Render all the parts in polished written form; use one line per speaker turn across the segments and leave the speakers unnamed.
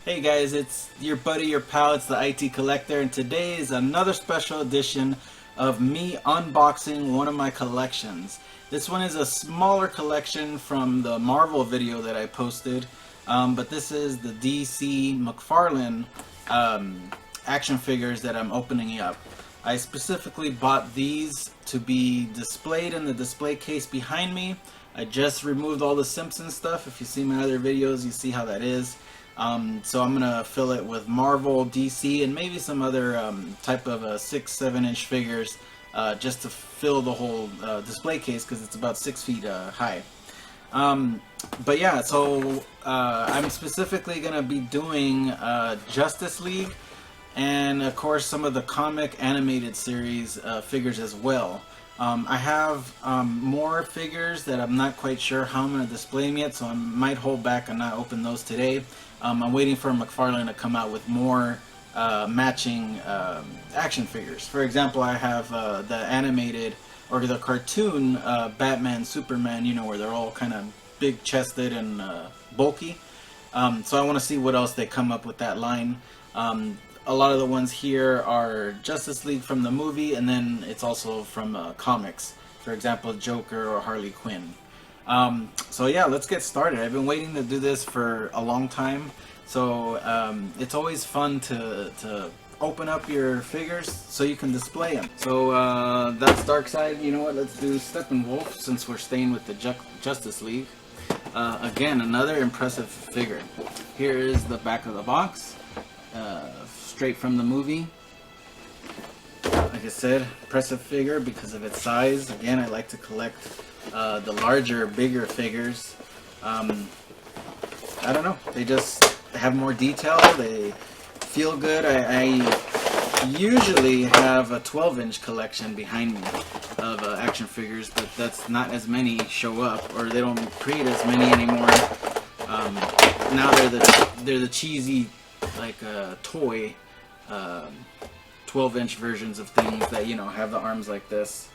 Hey guys, it's your buddy, your pal, it's the IT Collector, and today is another special edition of me unboxing one of my collections. This one is a smaller collection from the Marvel video that I posted, but this is the DC Mcfarlane action figures that I'm opening up. I specifically bought these to be displayed in the display case behind me. I just removed all the Simpsons stuff. If you see my other videos, you see how that is. So I'm gonna fill it with Marvel, DC, and maybe some other type of 6-7 inch figures, just to fill the whole display case because it's about 6 feet high. But yeah, so I'm specifically gonna be doing Justice League, and of course some of the comic animated series figures as well. I have more figures that I'm not quite sure how I'm going to display them yet, so I might hold back and not open those today. I'm waiting for Mcfarlane to come out with more matching action figures. For example, I have the animated or the cartoon Batman, Superman, you know, where they're all kind of big chested and bulky. So I want to see what else they come up with that line. A lot of the ones here are Justice League from the movie, and then it's also from comics. For example, Joker or Harley Quinn. So yeah, let's get started. I've been waiting to do this for a long time, so it's always fun to open up your figures so you can display them. So that's Darkseid. You know what? Let's do Steppenwolf since we're staying with the Justice League. Again, another impressive figure. Here is the back of the box. Straight from the movie. Like I said, impressive figure because of its size. Again, I like to collect the larger, bigger figures. I don't know, they just have more detail, they feel good. I usually have a 12-inch collection behind me of action figures, but that's not as many show up, or they don't create as many anymore. Now they're the cheesy, like toy 12-inch versions of things that, you know, have the arms like this.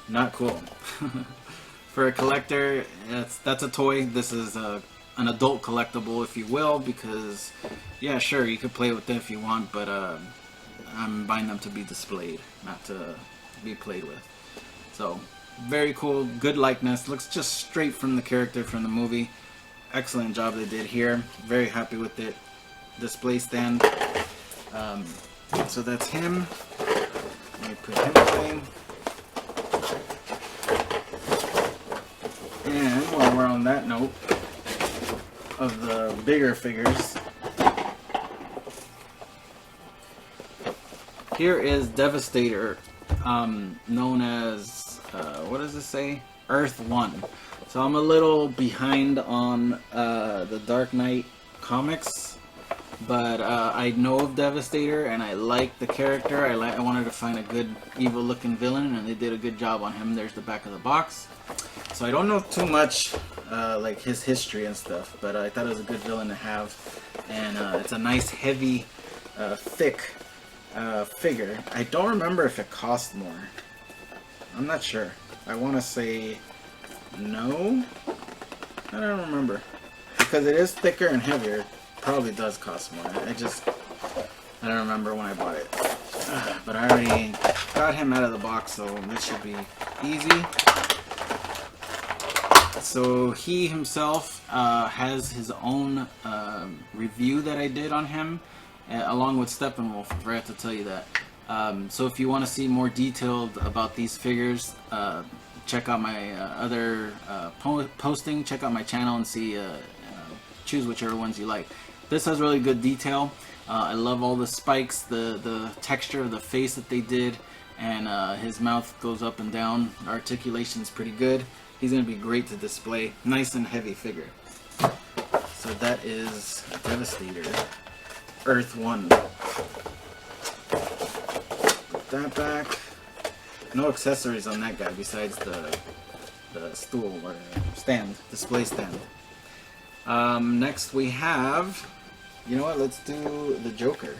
Not cool. For a collector, that's a toy. This is an adult collectible, if you will, because yeah, sure, you could play with them if you want, but I'm buying them to be displayed, not to be played with. So very cool, good likeness, looks just straight from the character from the movie. Excellent job they did here, very happy with it. Display stand. So that's him. Let me put him away. And while we're on that note of the bigger figures, here is Devastator, known as, what does it say? Earth 1. So I'm a little behind on the Dark Knight comics. But I know of Devastator, and I like the character. I wanted to find a good evil-looking villain, and they did a good job on him. There's the back of the box. So I don't know too much like his history and stuff, but I thought it was a good villain to have. And it's a nice, heavy, thick figure. I don't remember if it cost more. I'm not sure. I want to say no. I don't remember. Because it is thicker and heavier. Probably does cost more. I don't remember when I bought it. But I already got him out of the box, so this should be easy. So he himself has his own review that I did on him, along with Steppenwolf. I forgot to tell you that. So if you want to see more detailed about these figures, check out my other posting. Check out my channel and see. Choose whichever ones you like. This has really good detail. I love all the spikes, the texture of the face that they did, and his mouth goes up and down. The articulation's pretty good. He's going to be great to display. Nice and heavy figure. So that is Devastator, Earth 1. Put that back. No accessories on that guy besides the stool or stand, display stand. Next we have, you know what, let's do the Joker.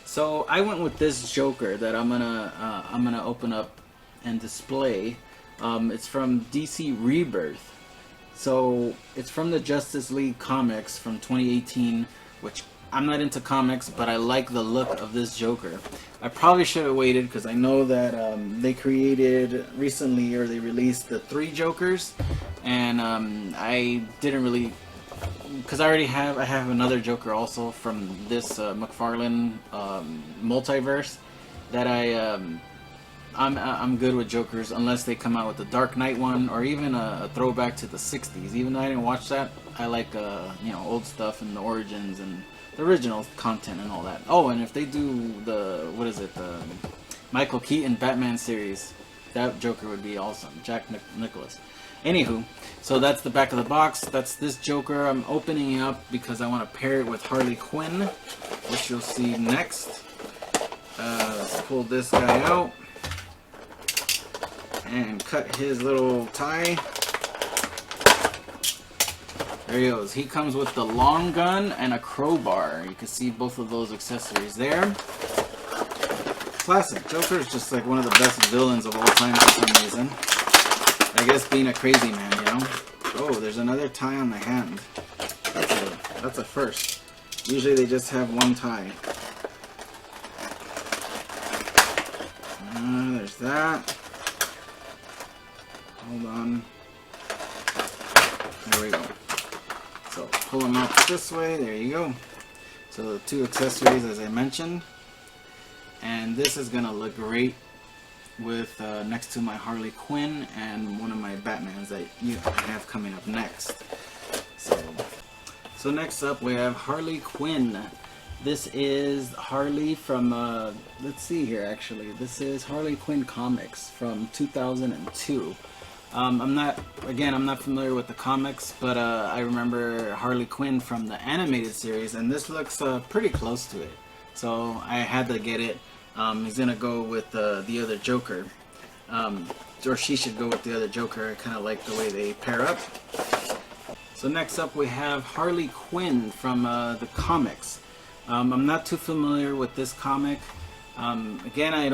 So I went with this Joker that I'm gonna open up and display. It's from DC Rebirth. So it's from the Justice League comics from 2018. which I'm not into comics, but I like the look of this Joker. I probably should have waited because I know that they created recently, or they released the 3 Jokers, and I didn't really, because I have another Joker also from this Mcfarlane multiverse that I'm good with Jokers unless they come out with the Dark Knight one, or even a throwback to the 60s. Even though I didn't watch that, I like you know, old stuff and the origins and the original content and all that. Oh, and if they do the, what is it, the Michael Keaton Batman series, that Joker would be awesome. Jack Nicklaus. Anywho, so that's the back of the box. That's this Joker. I'm opening it up because I want to pair it with Harley Quinn, which you'll see next. Let's pull this guy out and cut his little tie. There he goes. He comes with the long gun and a crowbar. You can see both of those accessories there. Classic. Joker is just like one of the best villains of all time for some reason. I guess being a crazy man, you know. Oh, there's another tie on the hand. That's a first. Usually they just have one tie. There's that. Hold on. There we go. So pull them out this way. There you go. So the 2 accessories, as I mentioned, and this is gonna look great with next to my Harley Quinn and one of my Batmans that I have coming up next. So next up we have Harley Quinn. This is Harley from let's see here, actually. This is Harley Quinn comics from 2002. I'm not familiar with the comics, but I remember Harley Quinn from the animated series, and this looks pretty close to it. So I had to get it. He's gonna go with the other Joker, or she should go with the other Joker. I kind of like the way they pair up. So next up we have Harley Quinn from the comics. I'm not too familiar with this comic. Again, I'm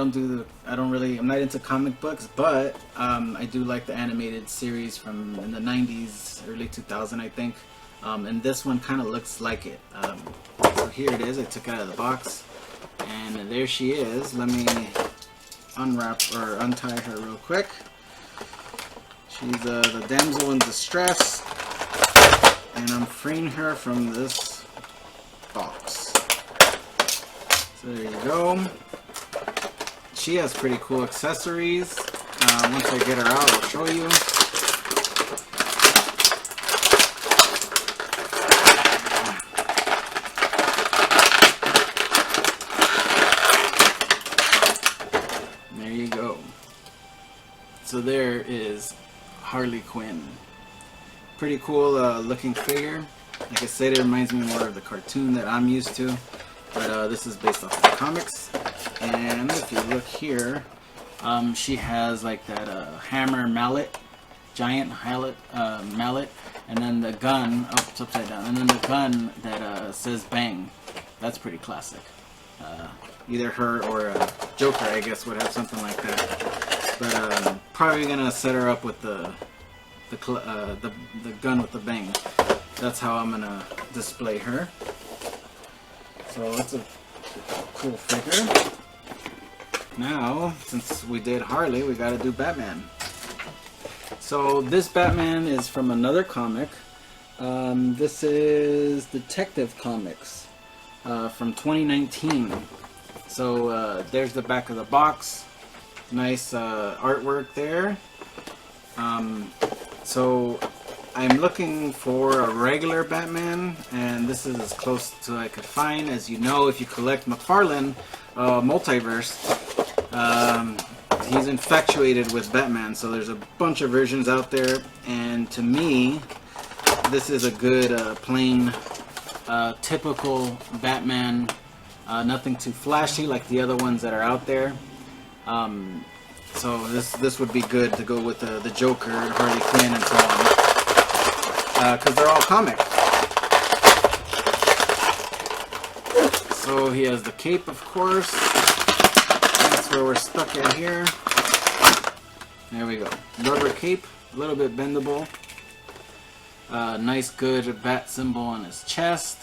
not into comic books, but I do like the animated series from in the 90s, early 2000, I think. And this one kind of looks like it. So here it is. I took it out of the box, and there she is. Let me unwrap or untie her real quick. She's the damsel in distress, and I'm freeing her from this box. So there you go. She has pretty cool accessories. Once I get her out, I'll show you. There you go. So there is Harley Quinn. Pretty cool looking figure. Like I said, it reminds me more of the cartoon that I'm used to. But this is based off the comics. And if you look here, she has like that hammer mallet, giant mallet, and then the gun, oh, it's upside down, and then the gun that says bang. That's pretty classic. Either her or Joker, I guess, would have something like that. But probably gonna set her up with the gun with the bang. That's how I'm gonna display her. So that's a cool figure. Now, since we did Harley, we gotta do Batman. So this Batman is from another comic. This is Detective Comics from 2019. So there's the back of the box. Nice artwork there. So I'm looking for a regular Batman, and this is as close to I could find. As you know, if you collect Mcfarlane multiverse, he's infatuated with Batman, so there's a bunch of versions out there, and to me this is a good plain typical Batman, nothing too flashy like the other ones that are out there. So this would be good to go with the Joker, Harley Quinn, and so on, because they're all comic. So he has the cape, of course. That's where we're stuck at here. There we go. Rubber cape, a little bit bendable. Nice good bat symbol on his chest.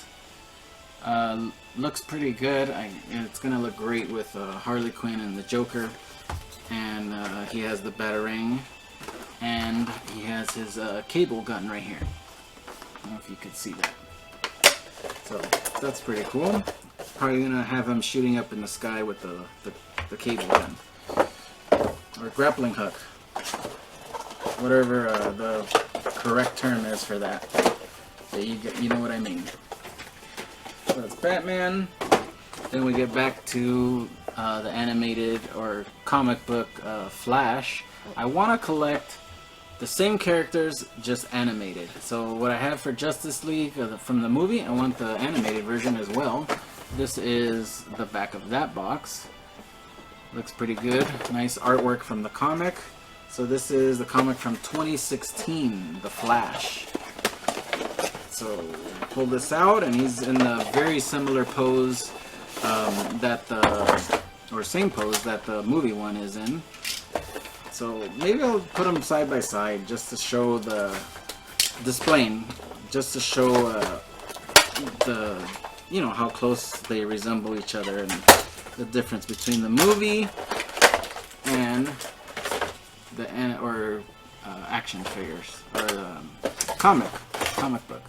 Looks pretty good. It's gonna look great with Harley Quinn and the Joker, and he has the Batarang, and he has his cable gun right here. I don't know if you could see that. So that's pretty cool. Probably gonna have him shooting up in the sky with the cable gun or grappling hook, whatever the correct term is for that. But you know what I mean. So that's Batman. Then we get back to the animated or comic book Flash. I want to collect the same characters, just animated. So what I have for Justice League from the movie, I want the animated version as well. This is the back of that box. Looks pretty good. Nice artwork from the comic. So this is the comic from 2016, The Flash. So pull this out, and he's in the very similar pose same pose that the movie one is in. So maybe I'll put them side by side just to show the displaying, just to show how close they resemble each other and the difference between the movie and the action figures or comic book.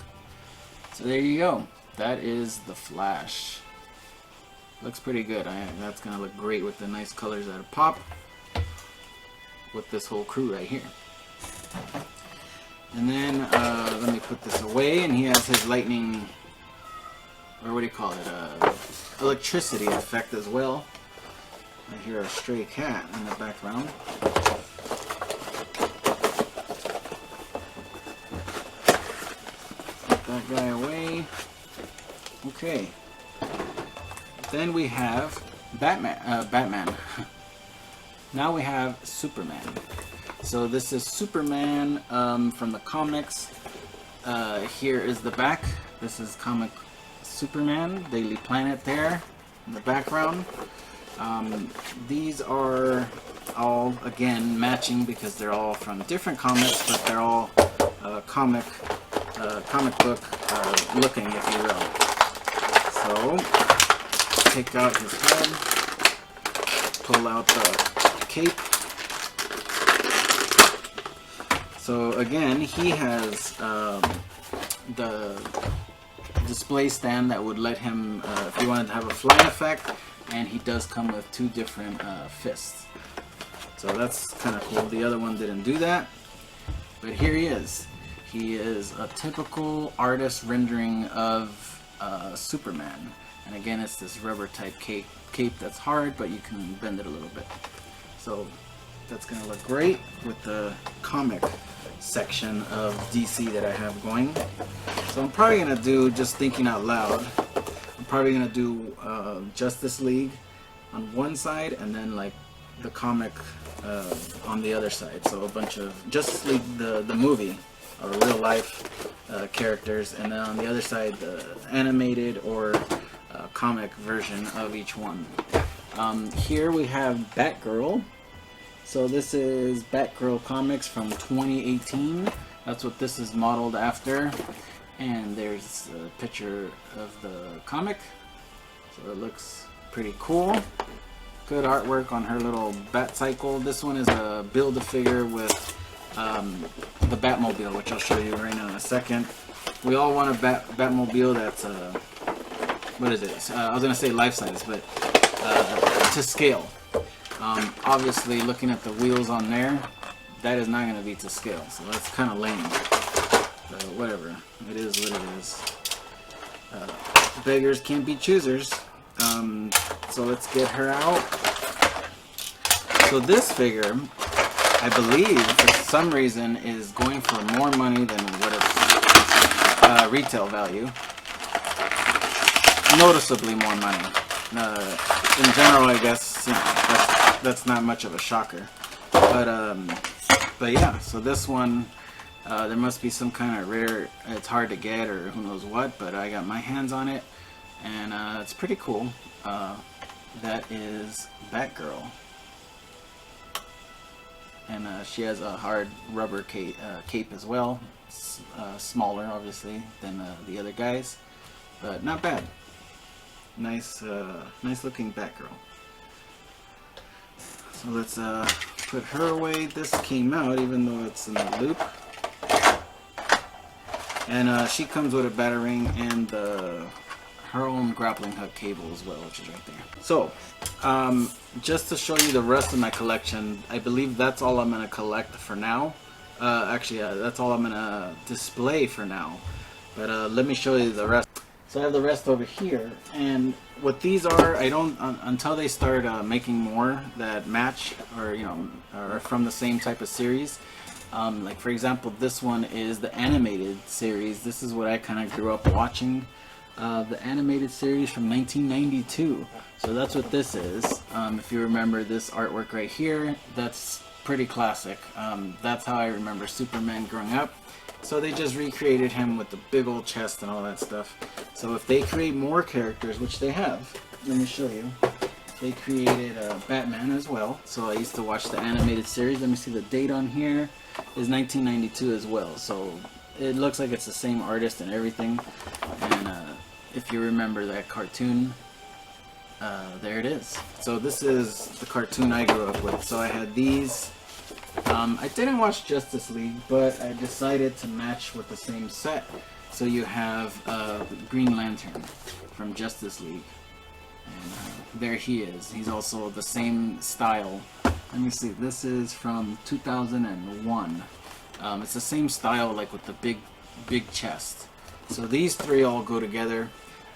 So there you go. That is the Flash. Looks pretty good. That's gonna look great with the nice colors that pop with this whole crew right here. And then let me put this away, and he has his lightning, or what do you call it, electricity effect as well. I hear a stray cat in the background. Put that guy away. Okay. Then we have Batman. Now we have Superman. So this is Superman from the comics. Here is the back. This is comic Superman, Daily Planet there in the background. These are all, again, matching because they're all from different comics, but they're all comic book looking, if you will. So, take out his head, pull out the cape. So again, he has the display stand that would let him, if he wanted to have a flying effect, and he does come with two different fists. So that's kind of cool. The other one didn't do that, but here he is. He is a typical artist rendering of Superman. And again, it's this rubber type cape that's hard, but you can bend it a little bit. So that's going to look great with the comic section of DC that I have going. So I'm probably going to do, just thinking out loud, I'm probably going to do Justice League on one side, and then like the comic on the other side. So a bunch of Justice League, the movie, or real life characters, and then on the other side the animated or comic version of each one. Here we have Batgirl. So this is Batgirl comics from 2018. That's what this is modeled after. And there's a picture of the comic. So it looks pretty cool. Good artwork on her little bat cycle. This one is a build-a-figure with the Batmobile, which I'll show you right now in a second. We all want a Batmobile that's what is it? I was gonna say life-size, but to scale. Obviously, looking at the wheels on there, that is not gonna be to scale, so that's kind of lame. But whatever, it is what it is. Beggars can't be choosers. So let's get her out. So this figure, I believe, for some reason, is going for more money than what its retail value. Noticeably more money. In general, I guess, you know, that's not much of a shocker. But yeah, so this one, there must be some kind of rare, it's hard to get or who knows what, but I got my hands on it, and it's pretty cool. That is Batgirl. And she has a hard rubber cape as well. Smaller, obviously, than the other guys, but not bad. Nice, nice looking Batgirl. So let's put her away. This came out even though it's in the loop. And she comes with a batarang and her own grappling hook cable as well, which is right there. So, just to show you the rest of my collection, I believe that's all I'm going to collect for now. Actually, that's all I'm going to display for now. But let me show you the rest. So I have the rest over here, and what these are, I don't until they start making more that match or are from the same type of series. Like for example, this one is the animated series. This is what I kind of grew up watching, the animated series from 1992. So that's what this is. If you remember this artwork right here, that's pretty classic. That's how I remember Superman growing up. So they just recreated him with the big old chest and all that stuff. So if they create more characters, which they have, let me show you. They created Batman as well. So I used to watch the animated series. Let me see, the date on here is 1992 as well. So it looks like it's the same artist and everything. And if you remember that cartoon, there it is. So this is the cartoon I grew up with. So I had these. I didn't watch Justice League, but I decided to match with the same set. So you have Green Lantern from Justice League. And there he is. He's also the same style. Let me see. This is from 2001. It's the same style, like with the big chest. So these three all go together,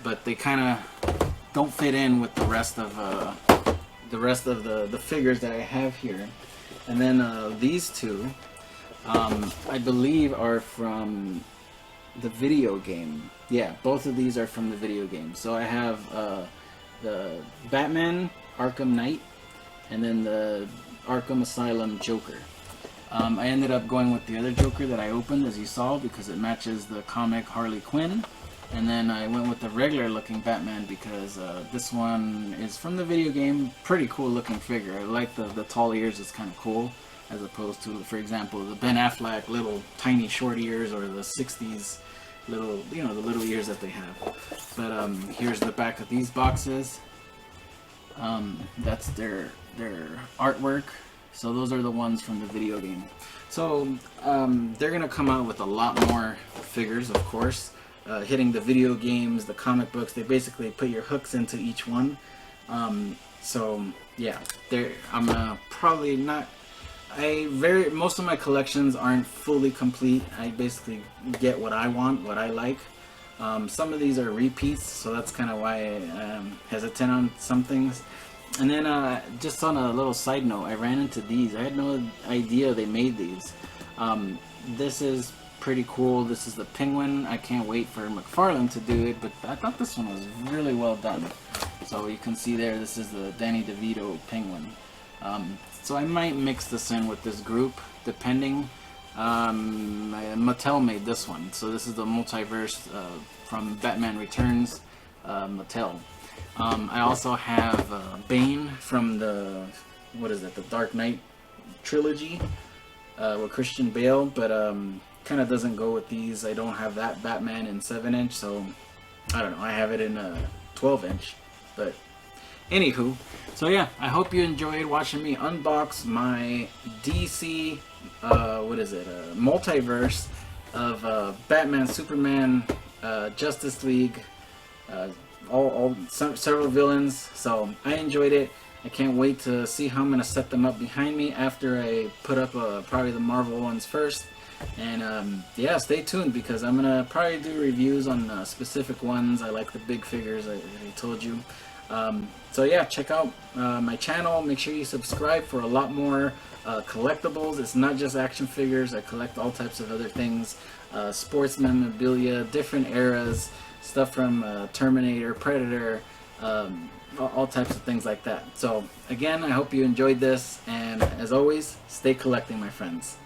but they kind of don't fit in with the rest of the figures that I have here. And then these two, I believe, are from the video game. Yeah, both of these are from the video game. So I have the Batman Arkham Knight, and then the Arkham Asylum Joker. I ended up going with the other Joker that I opened, as you saw, because it matches the comic Harley Quinn. And then I went with the regular looking Batman because this one is from the video game. Pretty cool looking figure. I like the tall ears, it's kind of cool, as opposed to, for example, the Ben Affleck little tiny short ears, or the 60s little, the little ears that they have. But here's the back of these boxes. That's their artwork. So those are the ones from the video game. So they're gonna come out with a lot more figures, of course. Hitting the video games, the comic books, they basically put your hooks into each one. So yeah, I'm probably not. Most of my collections aren't fully complete. I basically get what I want, what I like. Some of these are repeats, so that's kind of why I am hesitant on some things. And then just on a little side note, I ran into these. I had no idea they made these. This is pretty cool. This is the Penguin. I can't wait for Mcfarlane to do it, but I thought this one was really well done. So you can see there, this is the Danny DeVito Penguin. So I might mix this in with this group, depending. Mattel made this one, so this is the multiverse from Batman Returns, Mattel. I also have Bane from the the Dark Knight trilogy with Christian Bale, but kind of doesn't go with these. I don't have that Batman in 7-inch, so I don't know. I have it in 12-inch, but anywho. So yeah, I hope you enjoyed watching me unbox my DC, multiverse of Batman, Superman, Justice League, several villains. So I enjoyed it. I can't wait to see how I'm going to set them up behind me after I put up probably the Marvel ones first. And yeah, stay tuned, because I'm going to probably do reviews on specific ones. I like the big figures, I told you. So yeah, check out my channel. Make sure you subscribe for a lot more collectibles. It's not just action figures. I collect all types of other things. Sports memorabilia, different eras, stuff from Terminator, Predator, all types of things like that. So again, I hope you enjoyed this, and as always, stay collecting, my friends.